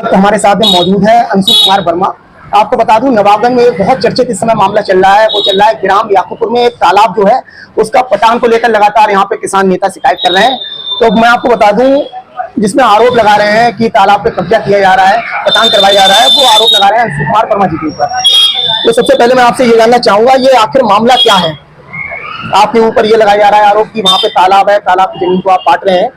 तो हमारे साथ में मौजूद है अंशु कुमार वर्मा। आपको बता दूं, नवाबगंज में एक बहुत चर्चित इस समय मामला चल रहा है। वो चल रहा है ग्राम याकूबपुर में एक तालाब जो है उसका पटान को लेकर लगातार यहाँ पे किसान नेता शिकायत कर रहे हैं। तो मैं आपको बता दूं, जिसमें आरोप लगा रहे हैं कि तालाब पे कब्जा किया जा रहा है, पटान करवाया जा रहा है, वो आरोप लगा रहे हैं अंशु कुमार वर्मा जी के ऊपर। तो सबसे पहले मैं आपसे ये जानना चाहूंगा, ये आखिर मामला क्या है? आपके ऊपर ये लगाया जा रहा है आरोप कि वहाँ पे तालाब है, तालाब की जमीन को आप काट रहे हैं,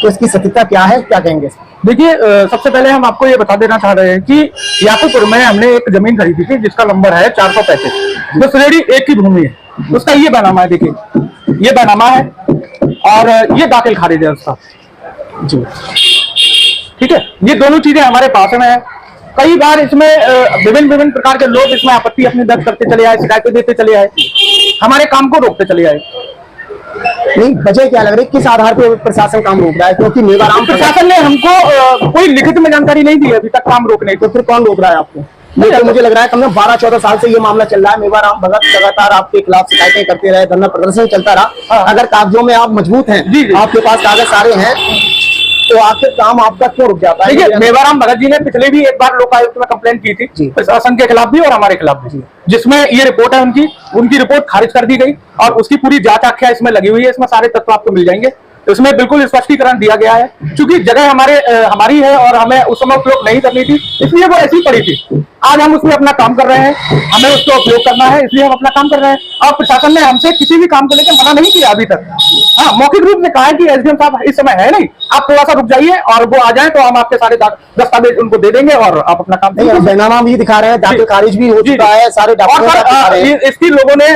तो इसकी सत्यता क्या है, क्या कहेंगे? देखिए, सबसे पहले हम आपको ये बता देना चाह रहे हैं कि याकूबपुर में हमने एक जमीन खरीदी थी जिसका नंबर है 435, जो श्रेणी 1 की भूमि है। उसका ये बैनामा है, देखिए ये बैनामा है और ये दाखिल खारिज है उसका जी। ठीक है, ये दोनों चीजें हमारे पास में है। कई बार इसमें विभिन्न प्रकार के लोग इसमें आपत्ति अपनी दर्ज करते चले आए, शिकायतें देते चले आए, हमारे काम को रोकते चले आए। नहीं, वजह क्या लग रही है, किस आधार पर प्रशासन काम रोक रहा है? क्योंकि मेवाराम प्रशासन ने हमको कोई लिखित में जानकारी नहीं दी है अभी तक काम रोकने। तो फिर कौन रोक रहा है आपको? तो मुझे लग रहा है कम से कम 12-14 साल से ये मामला चल रहा है। मेवाराम भगत लगातार आपके खिलाफ शिकायतें करते रहे, धरना प्रदर्शन चलता रहा। अगर कागजों में आप मजबूत हैं, आपके पास कागज सारे हैं, तो आखिर काम आपका क्यों रुक जाता है? देखिए, मेवाराम भगत जी ने पिछले भी एक बार लोकायुक्त में कंप्लेंट की थी प्रशासन के खिलाफ भी और हमारे खिलाफ भी, जिसमें ये रिपोर्ट है उनकी रिपोर्ट खारिज कर दी गई और उसकी पूरी जांच आख्या इसमें लगी हुई है। इसमें सारे तत्व आपको मिल जाएंगे। इसमें बिल्कुल स्पष्टीकरण दिया गया है, क्योंकि जगह हमारी है और हमें उस समय उपयोग नहीं करनी थी, इसलिए वो ऐसी पड़ी थी। आज हम उसमें अपना काम कर रहे हैं, हमें उसका उपयोग करना है, इसलिए हम अपना काम कर रहे हैं। और प्रशासन ने हमसे किसी भी काम को लेकर मना नहीं किया अभी तक। हाँ, मौखिक रूप में कहा है कि एसडीएम साहब इस समय है नहीं, आप थोड़ा सा रुक जाइए और वो आ जाए तो हम आपके सारे दस्तावेज उनको दे देंगे और आप अपना काम करेंगे। बैनामा भी दिखा रहे हैं, दाखिल खारिज भी हो चुका है, सारे डॉक्यूमेंट। इसकी लोगों ने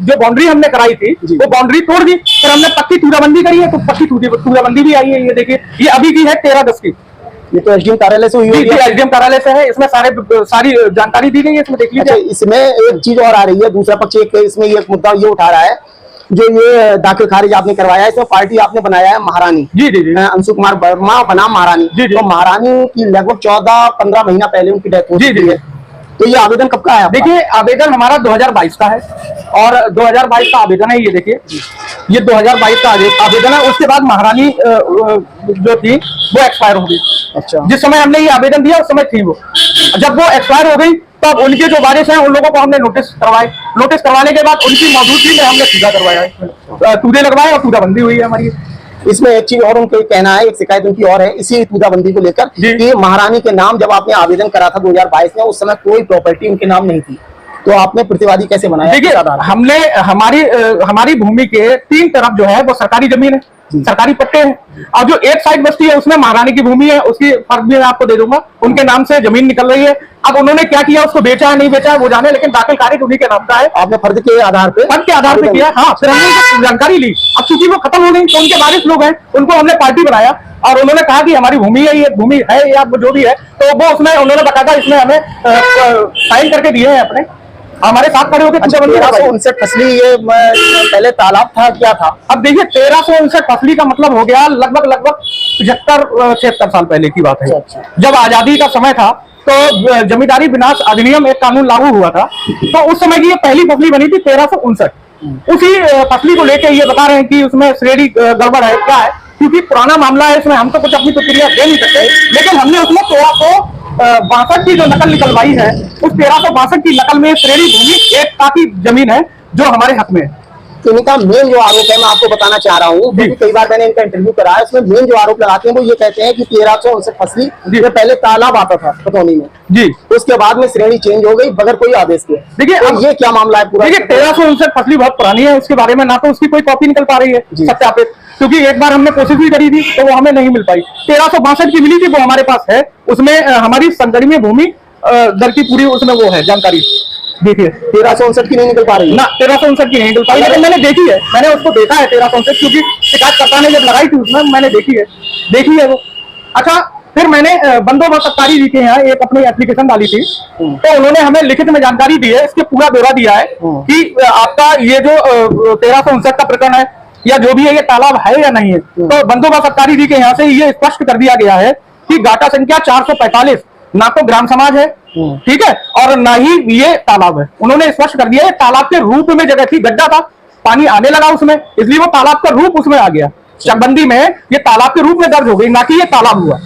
जो बाउंड्री हमने कराई थी वो बाउंड्री तोड़ दी, फिर हमने पक्की टूराबंदी करी है, तो पक्की टूराबंदी भी आई है। ये देखिए, ये अभी की है 13/10 की। ये तो एसडीएम कार्यालय से हुई है। एसडीएम कार्यालय से है। इसमें सारी जानकारी दी गई है, इसमें देख लीजिए। इसमें एक चीज और आ रही है, दूसरा पक्ष इसमें ये मुद्दा ये उठा रहा है, जो ये दाखिल खारिज आपने करवाया है, इसमें पार्टी आपने बनाया है महारानी। जी। अंशु कुमार वर्मा बनाम महारानी। तो महारानी की लगभग 14-15 महीना पहले उनकी डेथ हो चुकी है। तो ये आवेदन कब का है? देखिए, आवेदन हमारा 2022 का है और 2022 का आवेदन है। ये देखिए, ये 2022 का आवेदन है। उसके बाद महारानी जो थी वो एक्सपायर हो गई। अच्छा। जिस समय हमने ये आवेदन दिया उस समय थी वो। जब वो एक्सपायर हो गई तब उनके जो वारिस हैं उन लोगों को हमने नोटिस करवाए। नोटिस करवाने के बाद उनकी मौजूदगी में हमने सीधा करवाया, टूडे लगवाए और टूडाबंदी हुई है हमारी। इसमें एक चीज और उनका कहना है, एक शिकायत उनकी और है इसी टूदाबंदी को लेकर कि महारानी के नाम जब आपने आवेदन करा था 2022 में, उस समय कोई प्रॉपर्टी उनके नाम नहीं थी। तो आपने प्रतिवादी कैसे बनाया? देखिए, हमने हमारी भूमि के 3 तरफ जो है वो सरकारी जमीन है, सरकारी पट्टे हैं, और जो एक साइड बस्ती है उसमें महारानी की भूमि है। उसकी फर्क भी मैं आपको दे दूंगा, उनके नाम से जमीन निकल रही है। अब उन्होंने क्या किया, उसको बेचा है नहीं बेचा है वो जाने, लेकिन दाखिल खारिज उन्हीं के नाम का है। आपने फर्ज के आधार पे किया। हाँ, फिर हमने जानकारी ली। अब चूंकि वो खत्म हो गई तो उनके वारिस लोग हैं, उनको हमने पार्टी बनाया और उन्होंने कहा कि हमारी भूमि है, ये भूमि है या जो भी है, तो वो उसमें उन्होंने बताया इसमें हमें साइन करके दिए हैं अपने, हमारे साथ खड़े होकर। 1359 फसली ये पहले तालाब था, क्या था? अब देखिए, 1359 फसली का मतलब हो गया लगभग 75-76 साल पहले की बात है। अच्छा। जब आजादी का समय था तो जमींदारी विनाश अधिनियम एक कानून लागू हुआ था, तो उस समय की ये पहली फसली बनी थी 1359। उसी फसली को लेकर ये बता रहे हैं कि उसमें श्रेणी गड़बड़ है, क्या है, क्योंकि पुराना मामला है, इसमें हम तो कुछ अपनी प्रतिक्रिया दे नहीं सकते। लेकिन हमने उसमें 1362 की जो नकल निकलवाई है, उस 1362 की नकल में श्रेणी भूमि 1 की जमीन है जो हमारे हक में है। तो इनका मेन जो आरोप है मैं आपको बताना चाह रहा हूँ, क्योंकि कई बार मैंने इनका इंटरव्यू करा है, उसमें मेन जो आरोप लगाते हैं वो ये कहते हैं कि 1359 फसली में पहले तालाब आता था पटौनी में जी, तो उसके बाद में श्रेणी चेंज हो गई बगैर कोई आदेश के। देखिए, अब ये क्या मामला है पूरा? देखिए, 1359 फसली बहुत पुरानी है, उसके बारे में ना तो उसकी कोई कॉपी निकल पा रही है सत्यापित, क्योंकि एक बार हमने कोशिश भी करी थी तो वो हमें नहीं मिल पाई। 1362 की मिली थी, वो हमारे पास है। उसमें हमारी संगठनीय भूमि दर की पूरी उसमें वो है जानकारी। देखिए, 1359 की नहीं निकल पा रही ना, 1359 की नहीं निकल पाई, लेकिन मैंने देखी है, मैंने उसको देखा है 1359, क्योंकि शिकायतकर्ता ने जब लगाई थी उसमें मैंने देखी है वो। अच्छा, फिर मैंने बंदोबस्त सरकारी जी के यहाँ एक अपनी एप्लीकेशन डाली थी, तो उन्होंने हमें लिखित में जानकारी दी है, इसके पूरा ब्यौरा दिया है कि आपका ये जो 1359 का प्रकरण है या जो भी है, ये तालाब है या नहीं है। तो बंदोबस्त सरकारी जी के यहाँ से ये स्पष्ट कर दिया गया है कि गाटा संख्या 445 ना तो ग्राम समाज है, ठीक है, और ना ही ये तालाब है। उन्होंने स्पष्ट कर दिया है, तालाब के रूप में जगह थी, गड्ढा था, पानी आने लगा उसमें, इसलिए वो तालाब का रूप उसमें आ गया। चकबंदी में ये तालाब के रूप में दर्ज हो गई, ना कि ये तालाब हुआ।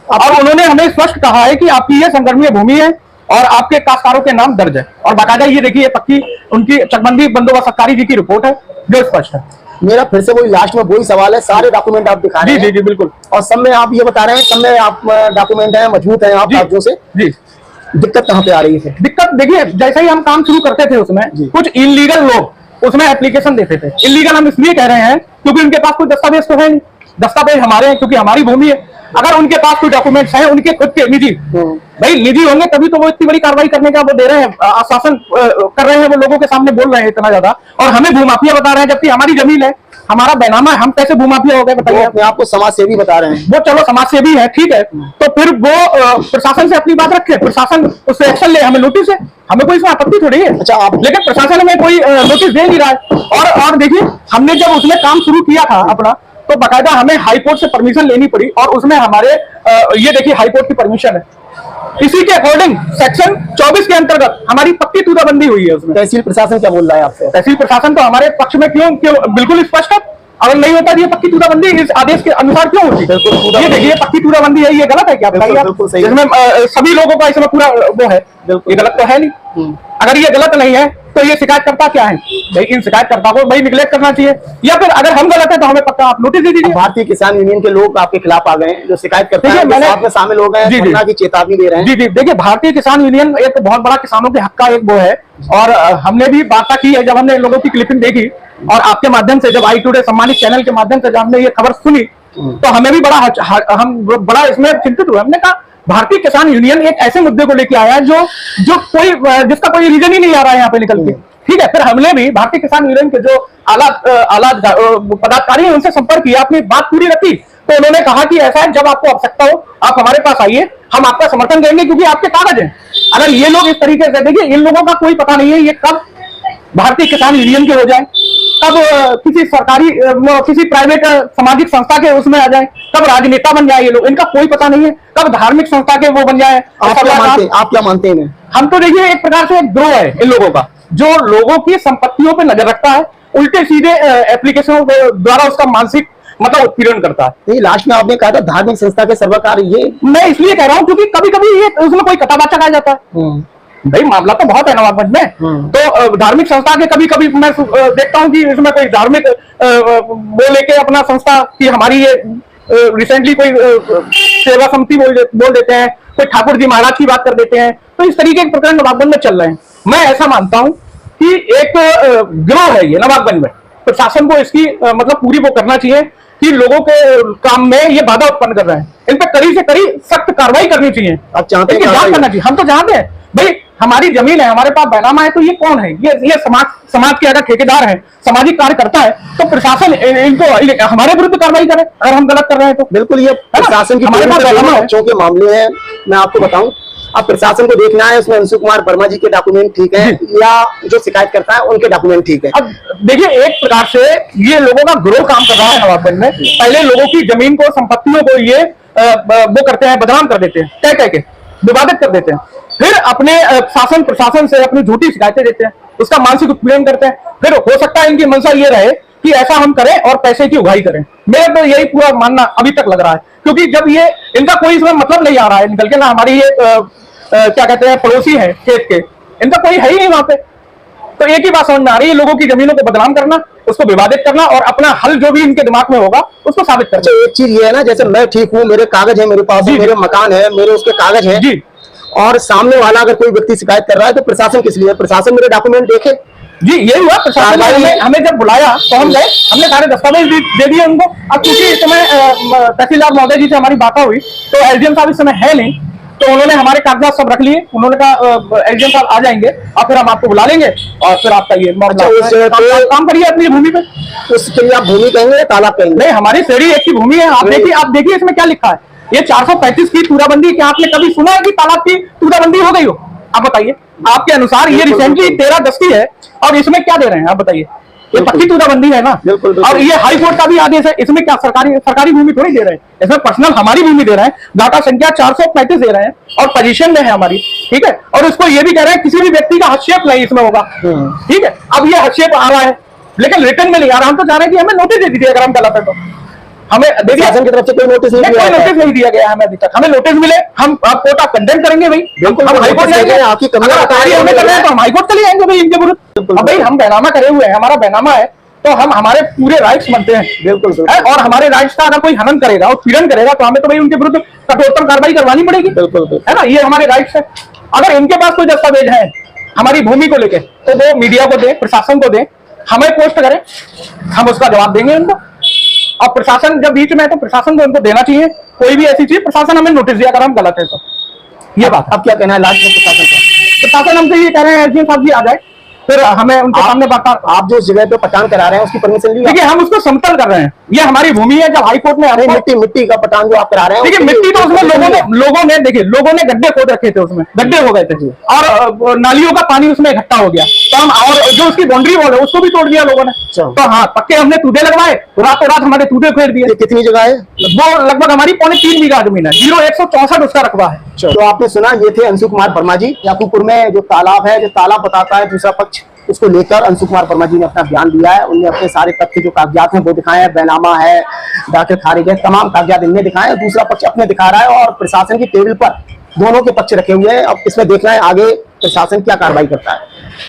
और उन्होंने हमें स्पष्ट कहा है कि आपकी ये संगमरमरी भूमि है और आपके काश्तकारों के नाम दर्ज है, और बाकायदा ये देखिए पक्की उनकी चकबंदी बंदोबस्त सरकारी जी की रिपोर्ट है जो स्पष्ट है। मेरा फिर से वही लास्ट में वही सवाल है, सारे डॉक्यूमेंट आप दिखा रहे हैं। जी जी बिल्कुल। और सब में आप ये बता रहे हैं, सब में आप डॉक्यूमेंट है, मजबूत है आप कागजों से। जी। दिक्कत कहाँ पे आ रही है? दिक्कत देखिए, जैसे ही हम काम शुरू करते थे उसमें कुछ इलीगल लोग उसमें एप्लीकेशन देते थे। इलीगल हम इसलिए कह रहे हैं क्योंकि उनके पास कोई दस्तावेज तो है नहीं, दस्तावेज हमारे हैं क्योंकि हमारी भूमि है। अगर उनके पास कोई डॉक्यूमेंट्स हैं उनके खुद के निजी, भाई निजी होंगे तभी तो वो इतनी बड़ी कार्रवाई करने का वो दे रहे हैं, आश्वासन कर रहे हैं, वो लोगों के सामने बोल रहे हैं इतना ज्यादा, और हमें भूमाफिया बता रहे हैं जबकि हमारी जमीन है, हमारा बैनामा है, हम कैसे भूमाफिया हो गए बताइए? अपने आप को समाज सेवी बता रहे हैं। वो चलो समाज सेवी है, ठीक है, तो फिर वो प्रशासन से अपनी बात रखे, प्रशासन उससे एक्शन ले, हमें नोटिस है, हमें कोई इसमें आपत्ति थोड़ी है। अच्छा आप, लेकिन प्रशासन हमें कोई नोटिस दे नहीं रहा है। और देखिए हमने जब उसमें काम शुरू किया था अपना, तो बाकायदा हमें हाई कोर्ट से परमिशन लेनी पड़ी, और उसमें हमारे ये देखिए हाई कोर्ट की परमिशन है, इसी के अकॉर्डिंग सेक्शन 24 के अंतर्गत हमारी पक्की तूदाबंदी हुई है उसमें। तहसील प्रशासन क्या बोल रहा है आपसे? तहसील प्रशासन तो हमारे पक्ष में क्यों बिल्कुल स्पष्ट है, अगर नहीं होता ये पक्की तूदाबंदी इस आदेश के अनुसार क्यों होती? ये देखिए पक्की तूदाबंदी है, ये गलत है क्या बताइए? बिल्कुल सही, इसमें सभी लोगों का इसमें पूरा वो है, ये गलत तो है नहीं। अगर ये गलत नहीं है तो ये शिकायतकर्ता क्या है? भाई इन शिकायतकर्ता को भाई निगलेक्ट करना चाहिए, या फिर अगर हम गलत है तो हमें पक्का आप नोटिस दे दीजिए। भारतीय किसान यूनियन के लोग आपके खिलाफ आ गए हैं, जो शिकायत करते हैं, मैंने में शामिल हो गए हैं, धरना की चेतावनी दे रहे हैं। जी जी देखिए, भारतीय किसान यूनियन एक बहुत बड़ा किसानों के हक का एक वो है, और हमने भी वार्ता की है जब हमने इन लोगों की क्लिपिंग देखी, और आपके माध्यम से जब आई टुडे सम्मानित चैनल के माध्यम से जब हमने ये खबर सुनी तो हमें भी बड़ा इसमें चिंतित हुए। हमने कहा भारतीय किसान यूनियन एक ऐसे मुद्दे को लेकर आया है जो कोई जिसका कोई रीजन ही नहीं आ रहा है यहाँ पे निकल के, ठीक है। फिर हमने भी भारतीय किसान यूनियन के जो आला पदाधिकारी हैं उनसे संपर्क किया, अपनी बात पूरी रखी, तो उन्होंने कहा कि ऐसा है जब आपको आवश्यकता हो आप हमारे पास आइए, हम आपका समर्थन करेंगे क्योंकि आपके कागज हैं। अगर ये लोग इस तरीके से, देखिए इन लोगों का कोई पता नहीं है ये कब भारतीय किसान यूनियन के हो जाए, कब किसी सरकारी किसी प्राइवेट सामाजिक संस्था के उसमें आ जाए, कब राजनेता बन जाए ये लोग, इनका कोई पता नहीं है, कब धार्मिक संस्था के वो बन जाए। आप क्या मानते हैं? हम तो देखिए एक प्रकार से एक ग्रोह है इन लोगों का, जो लोगों की संपत्तियों पर नजर रखता है, उल्टे सीधे एप्लीकेशनों द्वारा उसका मानसिक मतलब उत्पीड़न करता है। नहीं, लास्ट में आपने कहा था धार्मिक संस्था के सर्वकार, ये मैं इसलिए कह रहा हूँ क्योंकि कभी कभी ये उसमें कोई कथावाचक आ जाता है। भाई मामला तो बहुत है नवाबगंज में, तो धार्मिक संस्था के कभी कभी मैं देखता हूँ कि इसमें कोई धार्मिक वो लेके अपना संस्था की हमारी ये रिसेंटली कोई सेवा समिति बोल देते हैं, कोई ठाकुर जी महाराज की बात कर देते हैं, तो इस तरीके के प्रकरण नवाबगंज में चल रहे हैं। मैं ऐसा मानता हूँ कि एक गिरोह है ये नवाबगंज में, प्रशासन को इसकी मतलब पूरी वो करना चाहिए कि लोगों के काम में ये बाधा उत्पन्न कर रहे हैं, इन पर कड़ी से कड़ी सख्त कार्रवाई करनी चाहिए। आप चाहते हैं जांच करना चाहिए। हम तो जानते हैं भाई हमारी जमीन है, हमारे पास बैनामा है, तो ये कौन है? ये समाज के अगर ठेकेदार है, सामाजिक कार्य करता है, तो प्रशासन इनको हमारे विरुद्ध कार्रवाई करे अगर हम गलत कर रहे हैं तो। बिल्कुल, ये प्रशासन की हमारे पास बैनामा बच्चों के मामले हैं। मैं आपको बताऊं, अब प्रशासन को देखना है उसमें अंशु कुमार वर्मा जी के डॉक्यूमेंट ठीक है या जो शिकायत करता है उनके डॉक्यूमेंट ठीक है। अब देखिए एक प्रकार से ये लोगों का ग्रोह काम कर रहा है नवाबगंज में। पहले लोगों की जमीन को, संपत्तियों को ये वो करते हैं, बदनाम कर देते हैं, कह के विवादित कर देते हैं, फिर अपने शासन प्रशासन से अपनी झूठी शिकायतें देते हैं, उसका मानसिक उत्पीड़न करते हैं। फिर हो सकता है इनकी मंशा ये रहे कि ऐसा हम करें और पैसे की उगाही करें। मेरा तो यही पूरा मानना अभी तक लग रहा है, क्योंकि जब ये इनका कोई इसमें मतलब नहीं आ रहा है निकल के, ना हमारी ये क्या कहते हैं पड़ोसी है खेत के, इनका कोई है ही नहीं वहां पे, तो एक ही बात समझ में आ रही है, लोगों की जमीनों को बदनाम करना, उसको विवादित करना और अपना हल जो भी इनके दिमाग में होगा उसको साबित करना। अच्छा, एक चीज ये है ना, जैसे मैं ठीक हूँ, मेरे कागज है, मेरे पास मेरे मकान है, मेरे उसके कागज है जी, और सामने वाला अगर कोई व्यक्ति शिकायत कर रहा है तो प्रशासन किस लिए? प्रशासन मेरे डॉक्यूमेंट देखे। जी यही हुआ, प्रशासन ने हमें जब बुलाया तो हम गए, हमने सारे दस्तावेज दे दिए उनको। अब क्योंकि इस समय तहसीलदार महोदय जी से हमारी बात हुई, तो एसडीएम साहब इस समय है नहीं, तो उन्होंने हमारे कागजात सब रख लिए। उन्होंने कहा एसडीएम साहब आ जाएंगे और फिर हम आपको बुला लेंगे और फिर आपका ये काम करिए अपनी भूमि पे। उसके लिए आप भूमि कहेंगे या तालाब कहेंगे? नहीं, हमारी श्रेणी एक की भूमि है। आप देखिए इसमें क्या लिखा है, ये 435 की तूदाबंदी। क्या आपने कभी सुना है कि तालाब की तूदाबंदी हो गई हो? आप बताइए, आपके अनुसार ये रिसेंटली 13/10 की है और इसमें क्या दे रहे हैं आप बताइए? ये पक्की तूदाबंदी है ना। और ये हाई कोर्ट का भी आदेश है, इसमें क्या सरकारी भूमि थोड़ी दे रहे हैं, इसमें पर्सनल हमारी भूमि दे रहे हैं। डाटा संख्या 435 दे रहे हैं और पोजीशन में है हमारी, ठीक है। और उसको ये भी कह रहे हैं किसी भी व्यक्ति का हस्तक्षेप नहीं इसमें होगा, ठीक है। अब ये हस्तक्षेप आ रहा है लेकिन रिटर्न में नहीं आ रहा। हम तो चाह रहे हैं कि हमें नोटिस दे दीजिए अगर हम गलत है तो। हमें देखिए शासन की तरफ से कोई नोटिस नहीं कोई दिया गया है। नोटिस नहीं दिया गया हमें अभी तक। हमें नोटिस मिले हम कोर्ट ऑफ कंडेम करेंगे भाई, बिल्कुल, हम हाईकोर्ट नोटिस जाएंगे। देंगे, आपकी कमियां अगर बता कार्य रहे हमें हैं, करना है तो हम हाईकोर्ट चले जाएंगे भाई इनके विरुद्ध। बिल्कुल। अब भाई हम बैनामा करे हुए हैं, हमारा बैनामा है तो हम हमारे पूरे राइट्स बनते हैं। बिल्कुल, बिल्कुल। है, और हमारे राइट्स का अगर कोई हनन करेगा, उत्पीड़न करेगा तो हमें तो भाई उनके विरुद्ध कठोरतम कार्रवाई करवानी पड़ेगी। बिल्कुल, बिल्कुल। है ना, ये हमारे राइट्स है। अगर इनके पास कोई दस्तावेज है हमारी भूमि को लेके तो वो मीडिया को दे, प्रशासन को दे, हमें पोस्ट करें, हम उसका जवाब देंगे उनको। और प्रशासन जब बीच में है तो प्रशासन को उनको देना चाहिए। कोई भी ऐसी चीज प्रशासन हमें नोटिस दिया अगर हम गलत है तो। ये बात अब क्या कहना है लास्ट में प्रशासन का? प्रशासन हमसे ये कह रहे हैं एसडीएम साहब जी आ जाए, फिर हमें उनके सामने बात। आप जो जगह पे पटान करा रहे हैं उसकी परमिशन ली? देखिए हम उसको समतल कर रहे हैं, ये हमारी भूमि है। जब हाईकोर्ट ने अरे मिट्टी का पटान जो आप करा रहे हैं, देखिए मिट्टी तो उसमें लोगों ने देखिए लोगों ने गड्ढे खोद रखे थे, उसमें गड्ढे हो गए थे और नालियों का पानी उसमें इकट्ठा हो गया तो हम, और जो उसकी बाउंड्री वॉल है उसको भी तोड़ दिया लोगों ने। तो हाँ, पक्के हमने तूदे लगवाए, रातों रात हमारे तूदे फेर दिए। कितनी जगह है? वो लगभग हमारी 3.25 बीघा जमीन है, 0,164 उसका रकबा है। तो आपने सुना, ये थे अंशु कुमार वर्मा जी। याकूबपुर में जो तालाब है, जो तालाब बताता है दूसरा पक्ष, उसको लेकर अंशु कुमार वर्मा जी ने अपना बयान दिया है। उन्हें अपने सारे तथ्य जो कागजात हैं वो दिखाए हैं, बैनामा है, डाके खारिज है, तमाम कागजात इनने दिखाए हैं। दूसरा पक्ष अपने दिखा रहा है और प्रशासन की टेबल पर दोनों के पक्ष रखे हुए हैं। अब इसमें देखना है आगे प्रशासन क्या कार्रवाई करता है।